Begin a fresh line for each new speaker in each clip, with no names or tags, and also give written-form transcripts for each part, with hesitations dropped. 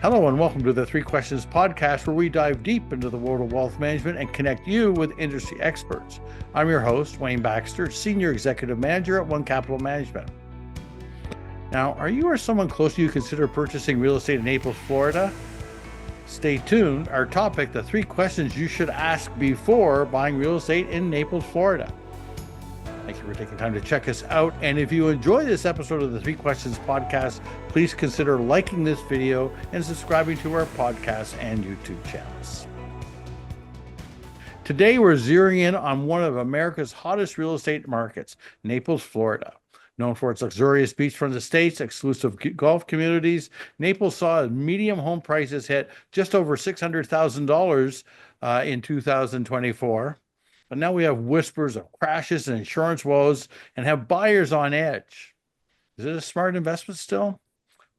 Hello and welcome to the Three Questions podcast, where we dive deep into the world of wealth management and connect you with industry experts. I'm your host, Wayne Baxter, Senior Executive Manager at One Capital Management. Now, are you or someone close to you consider purchasing real estate in Naples, Florida? Stay tuned. Our topic, the three questions you should ask before buying real estate in Naples, Florida. Thank you for taking time to check us out. And if you enjoy this episode of the Three Questions podcast, please consider liking this video and subscribing to our podcast and YouTube channels. Today, we're zeroing in on one of America's hottest real estate markets, Naples, Florida. Known for its luxurious beachfront estates, exclusive golf communities, Naples saw median home prices hit just over $600,000 in 2024. But now we have whispers of crashes and insurance woes and have buyers on edge. Is it a smart investment still?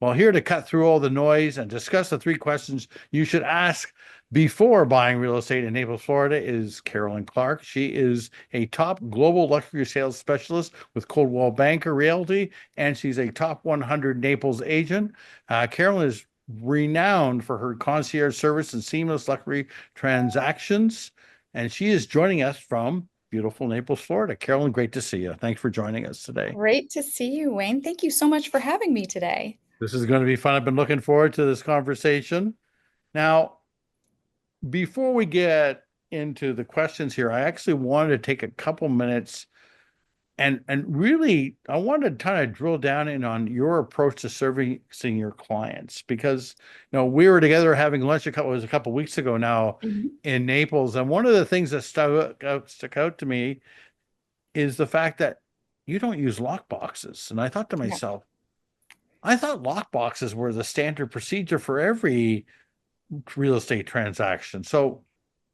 Well, here to cut through all the noise and discuss the three questions you should ask before buying real estate in Naples, Florida is Carolyn Clark. She is a top global luxury sales specialist with Coldwell Banker Realty, and she's a top 100 Naples agent. Carolyn is renowned for her concierge service and seamless luxury transactions. And she is joining us from beautiful Naples, Florida. Carolyn, great to see you. Thanks for joining us today.
Great to see you, Wayne. Thank you so much for having me today.
This is going to be fun. I've been looking forward to this conversation. Now, before we get into the questions here, I actually wanted to take a couple minutes and really, I wanted to kind of drill down in on your approach to servicing your clients, because we were together having lunch a couple weeks ago now in Naples, and one of the things that stuck out to me is the fact that you don't use lock boxes. And I thought to myself, I thought lock boxes were the standard procedure for every real estate transaction. So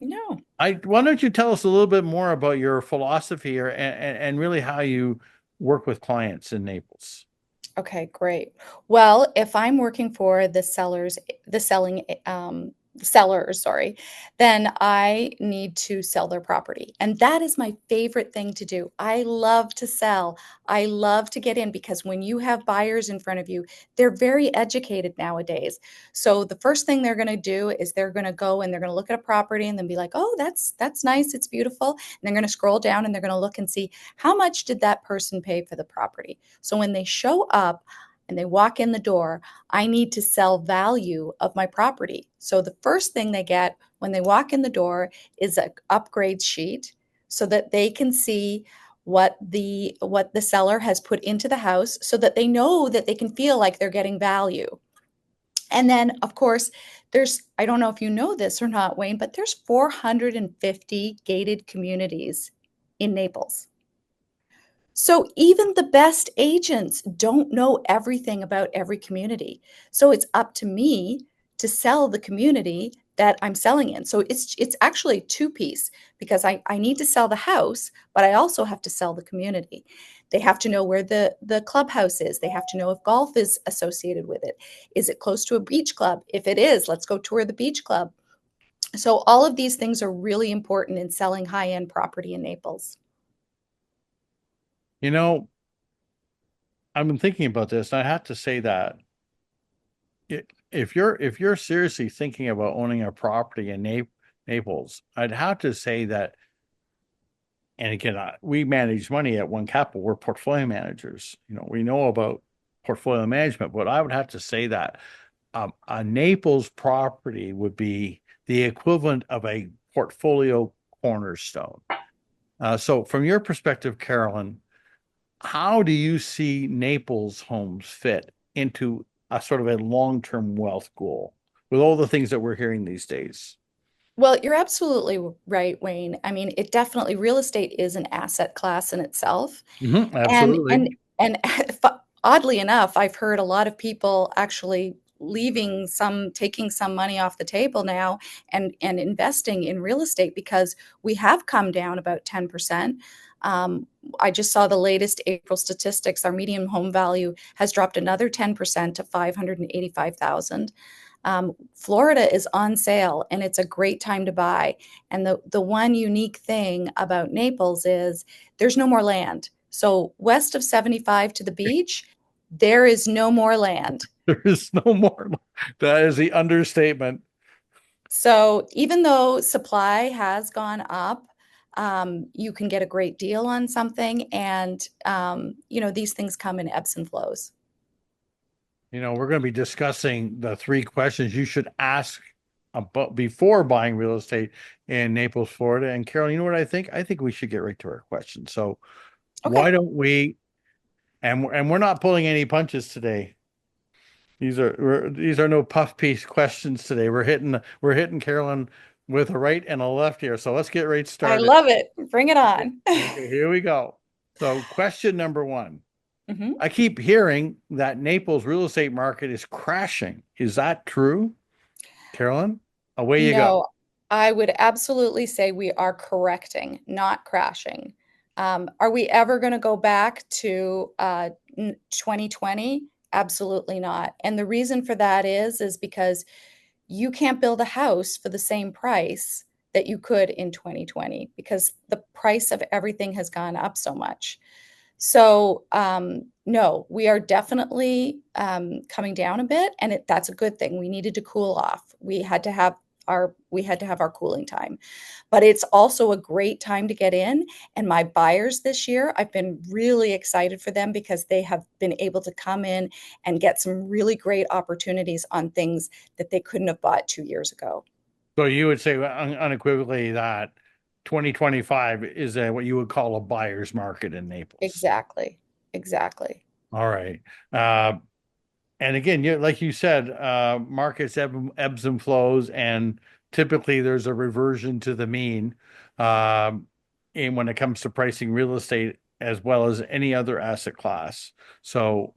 no.
Why don't you tell us a little bit more about your philosophy here and really how you work with clients in Naples?
Okay, great. Well, if I'm working for the sellers, then I need to sell their property. And that is my favorite thing to do. I love to sell. I love to get in, because when you have buyers in front of you, they're very educated nowadays. So the first thing they're going to do is they're going to go and they're going to look at a property and then be like, oh, that's nice. It's beautiful. And they're going to scroll down and they're going to look and see, how much did that person pay for the property? So when they show up and they walk in the door, I need to sell value of my property. So the first thing they get when they walk in the door is an upgrade sheet, so that they can see what the seller has put into the house, so that they know that they can feel like they're getting value. And then, of course, I don't know if you know this or not, Wayne, but there's 450 gated communities in Naples. So even the best agents don't know everything about every community. So it's up to me to sell the community that I'm selling in. So it's actually two-piece, because I need to sell the house, but I also have to sell the community. They have to know where the clubhouse is. They have to know if golf is associated with it. Is it close to a beach club? If it is, let's go tour the beach club. So all of these things are really important in selling high-end property in Naples.
I've been thinking about this, and I have to say that if you're seriously thinking about owning a property in Naples, I'd have to say that. And again, we manage money at One Capital. We're portfolio managers. We know about portfolio management, but I would have to say that a Naples property would be the equivalent of a portfolio cornerstone. So from your perspective, Carolyn, how do you see Naples homes fit into a sort of a long-term wealth goal with all the things that we're hearing these days?
Well, you're absolutely right, Wayne. I mean, real estate is an asset class in itself. And
Absolutely.
and and oddly enough, I've heard a lot of people actually taking some money off the table now and investing in real estate, because we have come down about 10%. I just saw the latest April statistics. Our median home value has dropped another 10% to 585,000. Florida is on sale, and it's a great time to buy. And the one unique thing about Naples is there's no more land. So west of 75 to the beach, There is no more land.
There is no more. That is the understatement.
So even though supply has gone up, you can get a great deal on something, and these things come in ebbs and flows.
We're going to be discussing the three questions you should ask about before buying real estate in Naples, Florida. And Carol, you know what I think? I think we should get right to our questions. So why
Okay.
don't we? And we're not pulling any punches today. These are no puff piece questions today. We're hitting Carolyn with a right and a left here. So let's get right
I
started.
love it. Bring it
Okay,
on.
okay, here we go. So question number one.
Mhm.
I keep hearing that Naples real estate market is crashing. Is that true, Carolyn? Away you go.
No, I would absolutely say we are correcting, not crashing. Are we ever going to go back to 2020? Absolutely not. And the reason for that is because you can't build a house for the same price that you could in 2020 because the price of everything has gone up so much. So, no, we are definitely coming down a bit, and that's a good thing. We needed to cool off. We had to have our cooling time, but it's also a great time to get in. And my buyers this year, I've been really excited for them because they have been able to come in and get some really great opportunities on things that they couldn't have bought 2 years ago.
So you would say unequivocally that 2025 is what you would call a buyer's market in Naples.
Exactly. Exactly.
All right. Uh, and again, like you said, markets ebbs and flows, and typically there's a reversion to the mean, and when it comes to pricing real estate as well as any other asset class. So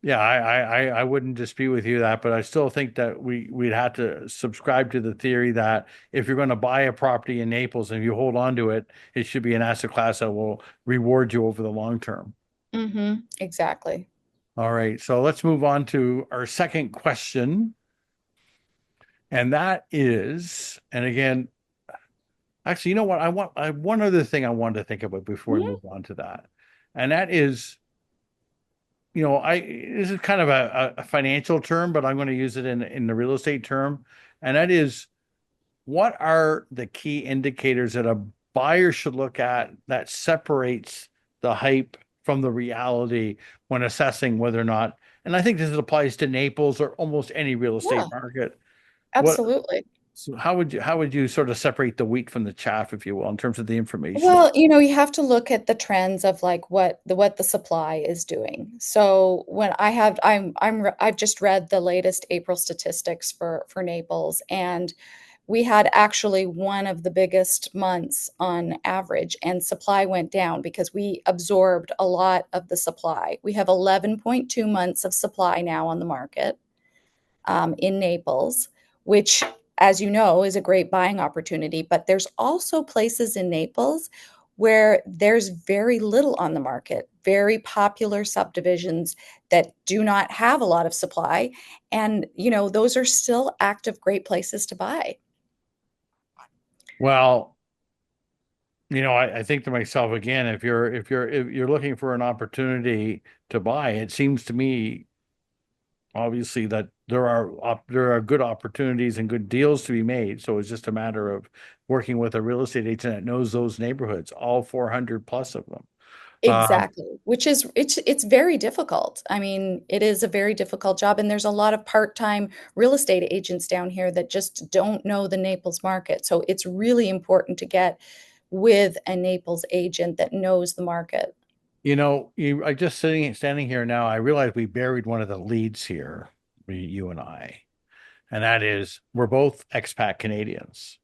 yeah, I wouldn't dispute with you that, but I still think that we'd have to subscribe to the theory that if you're going to buy a property in Naples and if you hold on to it, it should be an asset class that will reward you over the long term.
Exactly.
All right, so let's move on to our second question. And that is, and again, actually, you know what? I have one other thing I wanted to think about before we
Mhm.
move on to that. And that is, this is kind of a financial term, but I'm going to use it in the real estate term. And that is, what are the key indicators that a buyer should look at that separates the hype from the reality when assessing whether or not, and I think this applies to Naples or almost any real
Yeah,
estate market. What,
absolutely.
so how would you sort of separate the wheat from the chaff, if you will, in terms of the information?
Well, you have to look at the trends of like what the supply is doing. So when I've just read the latest April statistics for Naples, and we had actually one of the biggest months on average, and supply went down because we absorbed a lot of the supply. We have 11.2 months of supply now on the market. In Naples, which, as you know, is a great buying opportunity. But there's also places in Naples where there's very little on the market, very popular subdivisions that do not have a lot of supply. And, those are still active, great places to buy.
Well, I think to myself again, if you're looking for an opportunity to buy, it seems to me obviously that there are good opportunities and good deals to be made. So it's just a matter of working with a real estate agent that knows those neighborhoods, all 400 plus of them. Um,
Exactly, which is it's very difficult. I mean, it is a very difficult job, and there's a lot of part-time real estate agents down here that just don't know the Naples market. So it's really important to get with a Naples agent that knows the market.
I just standing here now, I realize we buried one of the leads here, you and I, and that is we're both expat Canadians.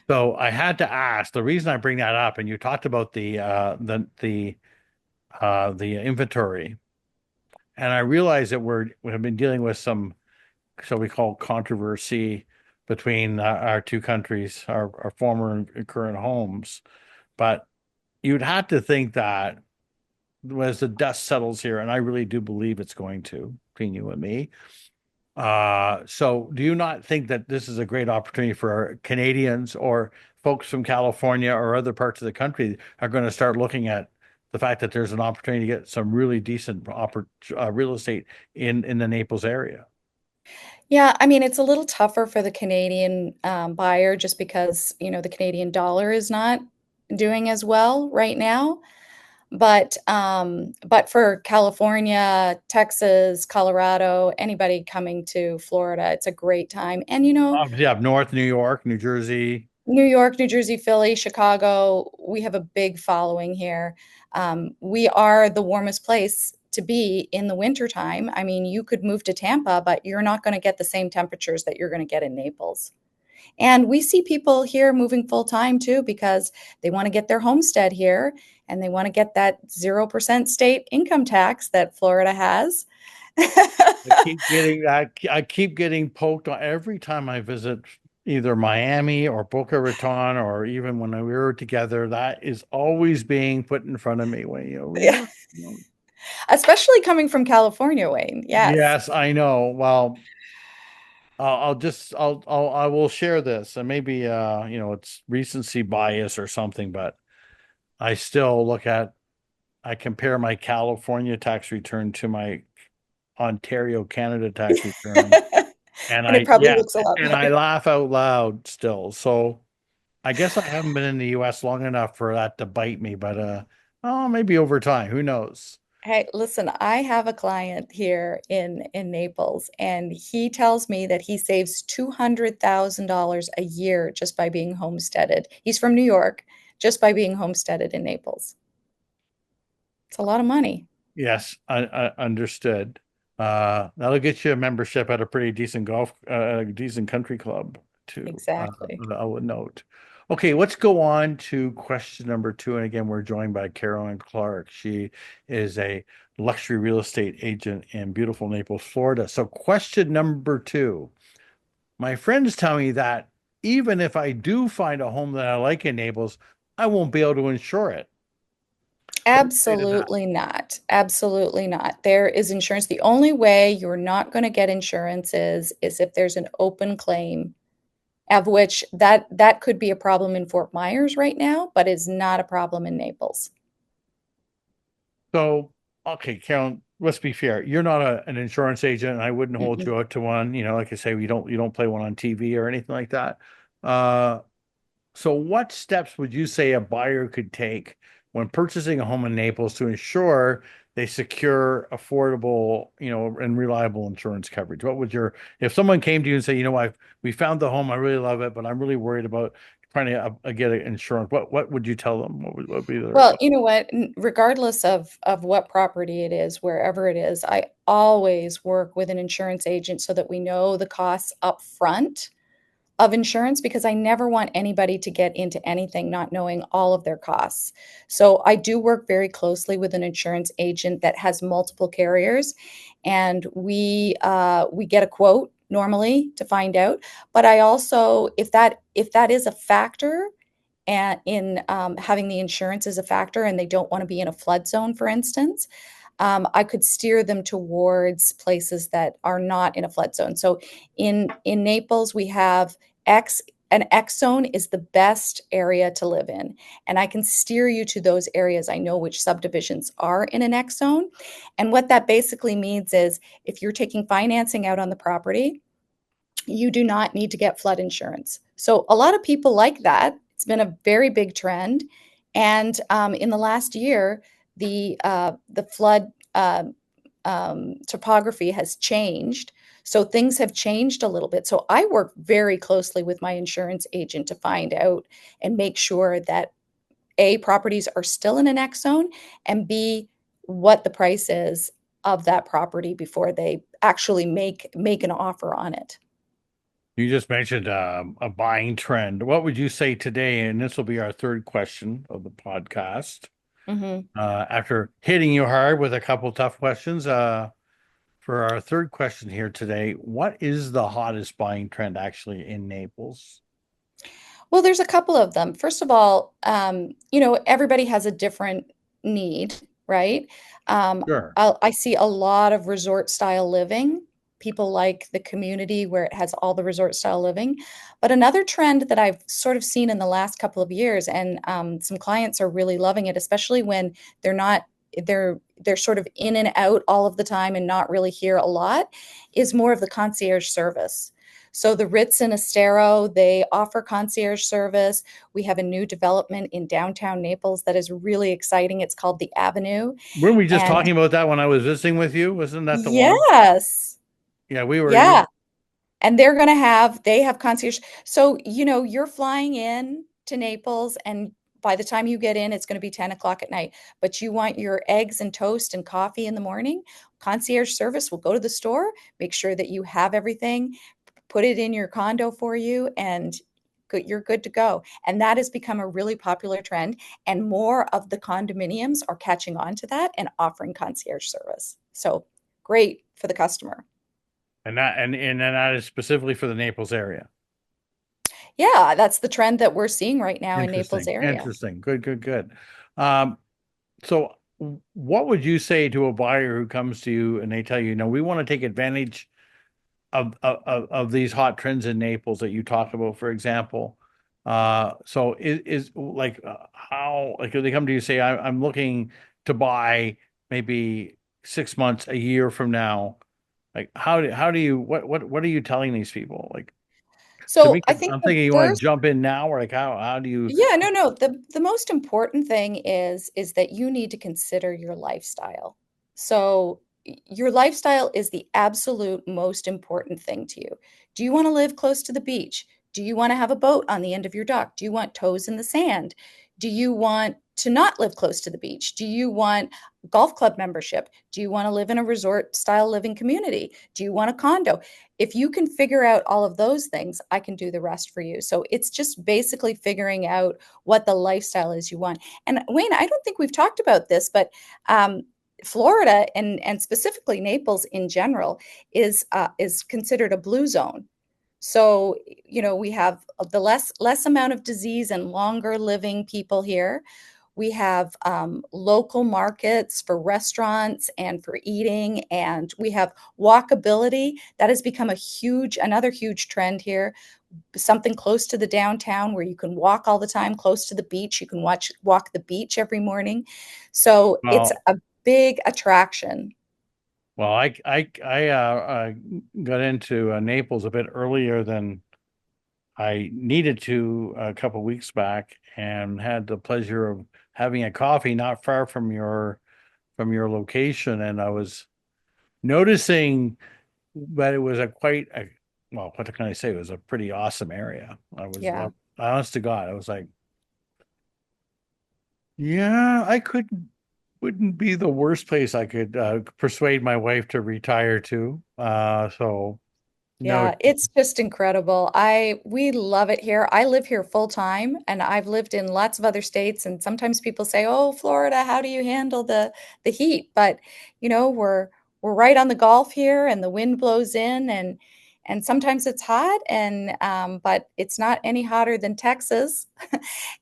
So I had to ask, the reason I bring that up, and you talked about the inventory, and I realize that we have been dealing with some, shall we call, controversy between our two countries, our former and current homes. But you'd have to think that as the dust settles here, and I really do believe it's going to, between you and me. So do you not think that this is a great opportunity for Canadians or folks from California or other parts of the country are going to start looking at the fact that there's an opportunity to get some really decent real estate in the Naples area.
Yeah, I mean, it's a little tougher for the Canadian buyer just because, the Canadian dollar is not doing as well right now. But for California, Texas, Colorado, anybody coming to Florida, it's a great time. And
Yeah, North New York, New Jersey.
New York, New Jersey, Philly, Chicago, we have a big following here. We are the warmest place to be in the wintertime. I mean, you could move to Tampa, but you're not going to get the same temperatures that you're going to get in Naples. And we see people here moving full time too because they want to get their homestead here and they want to get that 0% state income tax that Florida has.
I keep getting poked on every time I visit either Miami or Boca Raton, or even when we were together. That is always being put in front of me. When
Yeah, especially coming from California, Wayne. Yes.
yes, I know. Well, I will share this, and maybe it's recency bias or something, but I still I compare my California tax return to my Ontario, Canada tax return. And
And it probably looks a lot
I
better.
laugh out loud still. So I guess I haven't been in the US long enough for that to bite me, but oh, maybe over time, who knows?
Hey, listen, I have a client here in Naples, and he tells me that he saves $200,000 a year just by being homesteaded. He's from New York, just by being homesteaded in Naples. It's a lot of money.
Yes, I understood. That'll get you a membership at a pretty decent decent country club too.
Exactly.
I would note. Okay, let's go on to question number two. And again, we're joined by Carolyn Clark. She is a luxury real estate agent in beautiful Naples, Florida. So, question number two. My friends tell me that even if I do find a home that I like in Naples, I won't be able to insure it. What do you say to that?
Absolutely not. Absolutely not. There is insurance. The only way you're not going to get insurance is if there's an open claim, of which that could be a problem in Fort Myers right now, but is not a problem in Naples.
So, okay, Carolyn, let's be fair. You're not an insurance agent, and I wouldn't hold
Mm-mm.
you out to one. Like I say, you don't play one on TV or anything like that. Uh, so what steps would you say a buyer could take when purchasing a home in Naples to ensure they secure affordable, and reliable insurance coverage? If someone came to you and said, we found the home, I really love it, but I'm really worried about trying to get insurance. What would you tell them? What would be their
Well,
advice?
you know what? Regardless of what property it is, wherever it is, I always work with an insurance agent so that we know the costs up front of insurance because I never want anybody to get into anything not knowing all of their costs. So I do work very closely with an insurance agent that has multiple carriers, and we get a quote normally to find out. But I also, if that is a factor, and in having the insurance as a factor, and they don't want to be in a flood zone, for instance, I could steer them towards places that are not in a flood zone. So in Naples, we have X. An X zone is the best area to live in, and I can steer you to those areas. I know which subdivisions are in an X zone, and what that basically means is if you're taking financing out on the property, you do not need to get flood insurance. So a lot of people like that. It's been a very big trend, and in the last year, the flood topography has changed. So things have changed a little bit. So I work very closely with my insurance agent to find out and make sure that A, properties are still in an X zone, and B, what the price is of that property before they actually make an offer on it.
You just mentioned a buying trend. What would you say today? And this will be our third question of the podcast.
Mhm.
After hitting you hard with a couple tough questions, for our third question here today, what is the hottest buying trend actually in Naples?
Well, there's a couple of them. First of all, everybody has a different need, right?
Sure.
I see a lot of resort style living. People like the community where it has all the resort style living. But another trend that I've sort of seen in the last couple of years, and some clients are really loving it, especially when they're not they're sort of in and out all of the time and not really here a lot, is more of the concierge service. So the Ritz and Estero, they offer concierge service. We have a new development in downtown Naples that is really exciting. It's called the Avenue.
Weren't we just
And
talking about that when I was visiting with you? Wasn't that the one?
yes,
Yeah, we were.
yeah. And they have concierge. So, you're flying in to Naples, and by the time you get in, it's going to be 10 o'clock at night. But you want your eggs and toast and coffee in the morning. Concierge service will go to the store, make sure that you have everything, put it in your condo for you, and you're good to go. And that has become a really popular trend. And more of the condominiums are catching on to that and offering concierge service. So great for the customer.
And then that is specifically for the Naples area.
Yeah, that's the trend that we're seeing right now in Naples
Interesting.
area.
Interesting. Good, good, good. Um, so what would you say to a buyer who comes to you and they tell you, no, we want to take advantage of these hot trends in Naples that you talked about, for example? So is like how like if they come to you and say, I'm looking to buy maybe 6 months, a year from now. Like how do you what are you telling these people? Like to
So
me,
I think
I'm
the
thinking you want to
first
jump in now, or like how do you?
Yeah, no. The most important thing is that you need to consider your lifestyle. So your lifestyle is the absolute most important thing to you. Do you want to live close to the beach? Do you want to have a boat on the end of your dock? Do you want toes in the sand? Do you want to not live close to the beach? Do you want golf club membership? Do you want to live in a resort style living community? Do you want a condo? If you can figure out all of those things, I can do the rest for you. So it's just basically figuring out what the lifestyle is you want. And Wayne, I don't think we've talked about this, but Florida and specifically Naples in general is considered a blue zone. So we have the less amount of disease and longer living people here. We have local markets for restaurants and for eating, and we have walkability. That has become another huge trend here. Something close to the downtown where you can walk all the time, close to the beach. You can walk the beach every morning. So it's
Well,
a big attraction.
I got into Naples a bit earlier than I needed to a couple weeks back, and had the pleasure of having a coffee not far from your location, and I was noticing that it was a quite a well, what can I say? It was a pretty awesome area.
Yeah.
Honest to God, I was like, yeah, I couldn't wouldn't be the worst place I could persuade my wife to retire to. So no,
Yeah, it's just incredible. We love it here. I live here full time and I've lived in lots of other states, and sometimes people say, "Oh, Florida, how do you handle the heat?" But, we're right on the Gulf here and the wind blows in, and sometimes it's hot, and but it's not any hotter than Texas.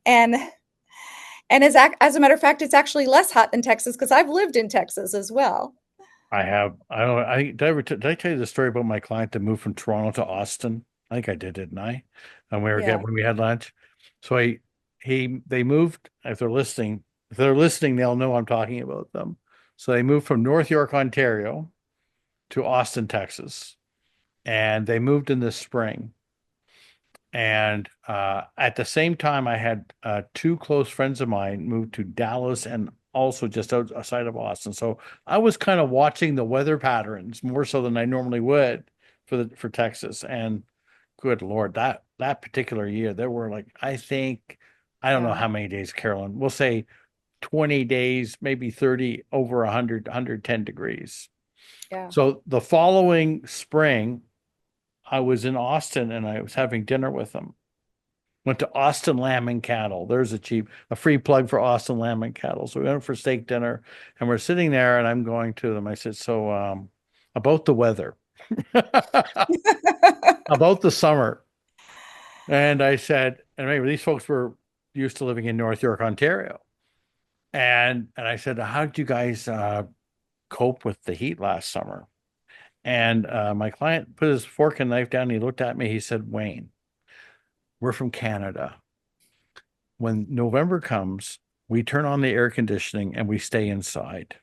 And as a matter of fact, it's actually less hot than Texas because I've lived in Texas as well.
I have. I don't. Did I tell you the story about my client that moved from Toronto to Austin? I think I did, didn't I? And
Yeah.
when we had lunch. So they moved. If they're listening, they'll know I'm talking about them. So they moved from North York, Ontario, to Austin, Texas, and they moved in the spring. And at the same time, I had two close friends of mine moved to Dallas and also just outside of Austin. So I was kind of watching the weather patterns more so than I normally would for Texas. And good Lord, that particular year, there were like, I don't know
Yeah.
how many days, Carolyn, we'll say 20 days, maybe 30 over 100, 110 degrees.
Yeah.
So the following spring, I was in Austin and I was having dinner with them. Went to Austin Lamb and Cattle. There's a free plug for Austin Lamb and Cattle. So we went for steak dinner and we're sitting there and I'm going to them. I said, so about the weather, about the summer. And I said, and remember, these folks were used to living in North York, Ontario. And I said, how did you guys cope with the heat last summer? And my client put his fork and knife down. And he looked at me. He said, Wayne, we're from Canada. When November comes, we turn on the air conditioning and we stay inside,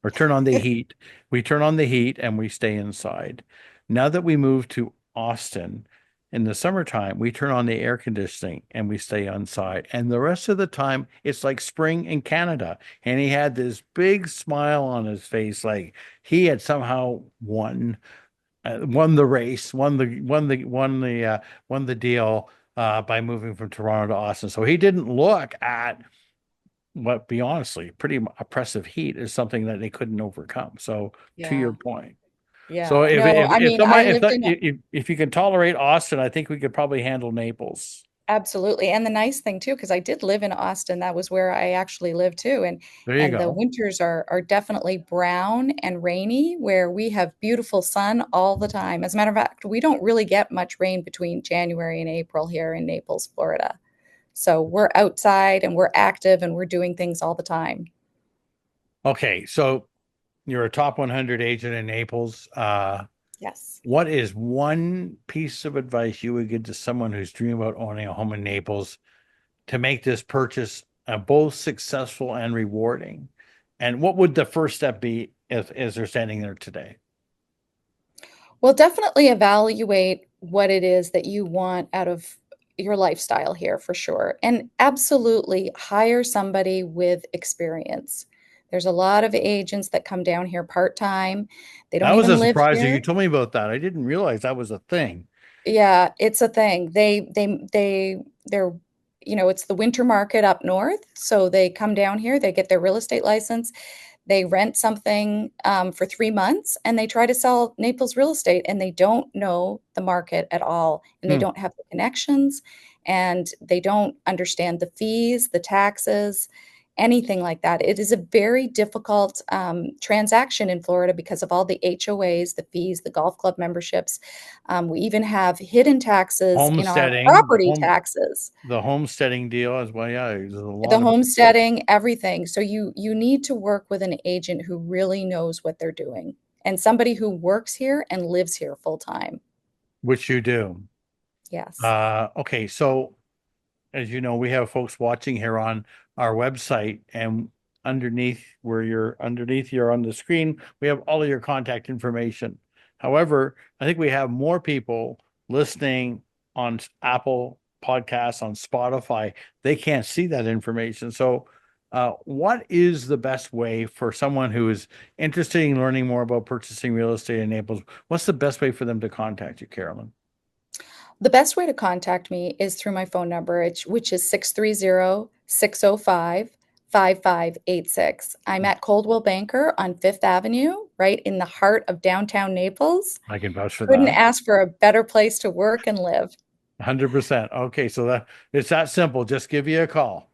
or turn on the heat. We turn on the heat and we stay inside. Now that we moved to Austin in the summertime, we turn on the air conditioning and we stay inside. And the rest of the time, it's like spring in Canada. And he had this big smile on his face, like he had somehow won the race, won the deal by moving from Toronto to Austin. So he didn't look at what, be honestly, pretty oppressive heat is something that they couldn't overcome. So to your
Yeah.
point. So
Yeah. No, I mean, I lived in
if you can tolerate Austin, I think we could probably handle Naples.
absolutely. And the nice thing too, because I did live in Austin, that was where I actually lived too.
There you
And the
go.
winters are definitely brown and rainy, where we have beautiful sun all the time. As a matter of fact, we don't really get much rain between January and April here in Naples, Florida. So we're outside and we're active and we're doing things all the time.
Okay, so you're a top 100 agent in Naples.
Yes.
What is one piece of advice you would give to someone who's dreaming about owning a home in Naples to make this purchase both successful and rewarding? And what would the first step be as they're standing there today?
Well, definitely evaluate what it is that you want out of your lifestyle here for sure. And absolutely hire somebody with experience. There's a lot of agents that come down here part-time. They don't
That was
even
a
live
surprise. You
here.
told me about that. I didn't realize that was a thing.
Yeah, it's a thing. They're, it's the winter market up north, so they come down here, they get their real estate license, they rent something for 3 months, and they try to sell Naples real estate, and they don't know the market at all, and they
Hmm.
don't have the connections, and they don't understand the fees, the taxes, anything like that. It is a very difficult transaction in Florida because of all the HOAs, the fees, the golf club memberships. We even have hidden taxes in our
Homesteading,
property taxes,
the homesteading deal as well. Yeah, there's a
the
lot of
homesteading, everything. So you need to work with an agent who really knows what they're doing and somebody who works here and lives here full time.
which you do.
Yes.
Okay, so as you know, we have folks watching here on our website, and underneath you're on the screen, we have all of your contact information. However, I think we have more people listening on Apple Podcasts, on Spotify. They can't see that information. So, what is the best way for someone who is interested in learning more about purchasing real estate in Naples? What's the best way for them to contact you, Carolyn?
The best way to contact me is through my phone number, which is 630-605-5586. I'm at Coldwell Banker on Fifth Avenue, right in the heart of downtown Naples.
I can vouch for
Couldn't
that.
ask for a better place to work and live.
100%. Okay, so that it's that simple. Just give you a call.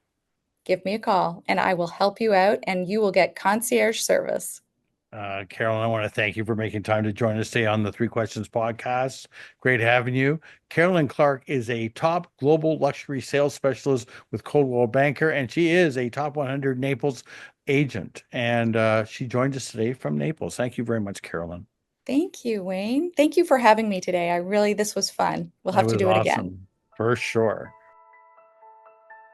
Give me a call and I will help you out and you will get concierge service.
Carolyn, I want to thank you for making time to join us today on the Three Questions podcast. Great having you. Carolyn Clark is a top global luxury sales specialist with Coldwell Banker, and she is a top 100 Naples agent. And she joined us today from Naples. Thank you very much, Carolyn.
Thank you, Wayne. Thank you for having me today. This was fun. We'll
It
have to
was
do it again.
awesome, for sure.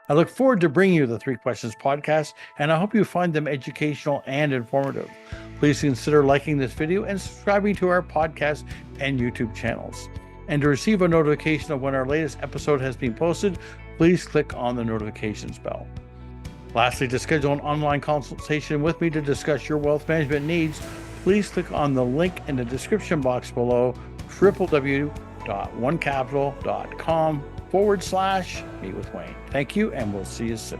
I look forward to bringing you the Three Questions podcast, and I hope you find them educational and informative. Please consider liking this video and subscribing to our podcast and YouTube channels. And to receive a notification of when our latest episode has been posted, please click on the notifications bell. Lastly, to schedule an online consultation with me to discuss your wealth management needs, please click on the link in the description box below, www.onecapital.com/meet with Wayne. Thank you, and we'll see you soon.